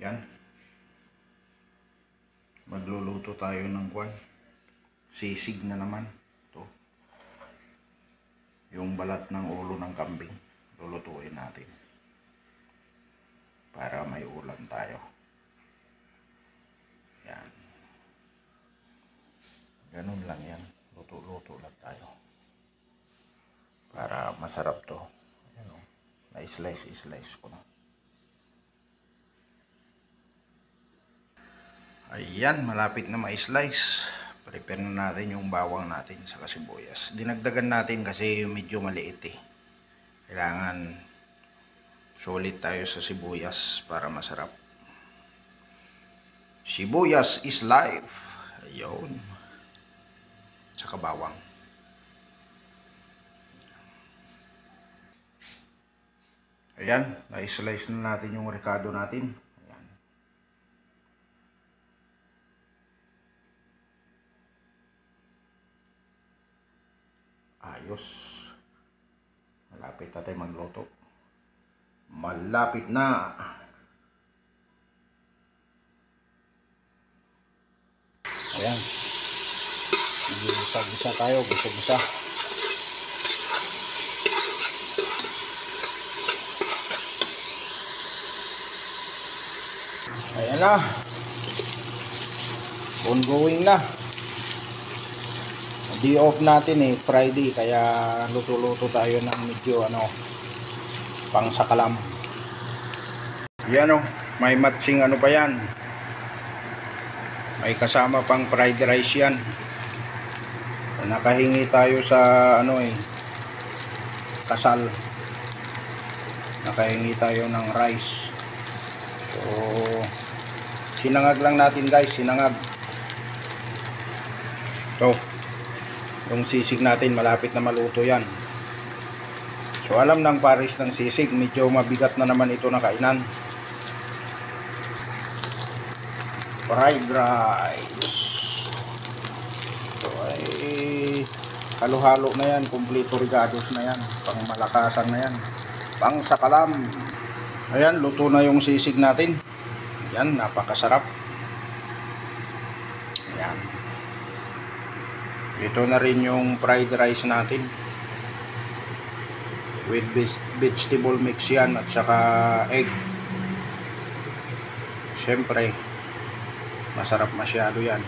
Yan. Magluluto tayo ng kwan. Sisig na naman. Ito. Yung balat ng ulo ng kambing. Lulutuin natin. Para may ulam tayo. Yan. Ganun lang yan. Luto-luto lang tayo. Para masarap to. Ayan o. Na-slice ko na. Ayan, malapit na ma-slice. Prepare na natin yung bawang natin sa sibuyas. Dinagdagan natin kasi medyo maliit eh. Kailangan sulit tayo sa sibuyas para masarap. Sibuyas is life. Ayun. Tsaka bawang. Ayan, na-slice na natin yung ricado natin. Ayos. Malapit na tayo magluto. Malapit na. Ayan. Gisa-gisa tayo. Gisa-gisa. Ayan na. Ongoing na. Day off natin eh, Friday, kaya luto-luto tayo ng medyo pang sakalam. Yan o, may matching pa yan. May kasama pang fried rice yan. Nakahingi tayo sa kasal. Nakahingi tayo ng rice. So, sinangag lang natin guys, sinangag. So, yung sisig natin malapit na maluto yan. So alam ng pares ng sisig, medyo mabigat na naman ito na kainan. Fried rice. So ay halo-halo na yan, kompleto regados na yan, pang malakasan na yan, pang sakalam. Ayan, luto na yung sisig natin. Yan, napakasarap. Ayan. Ito na rin yung fried rice natin with vegetable mix yan at saka egg. Siyempre masarap masyado yan.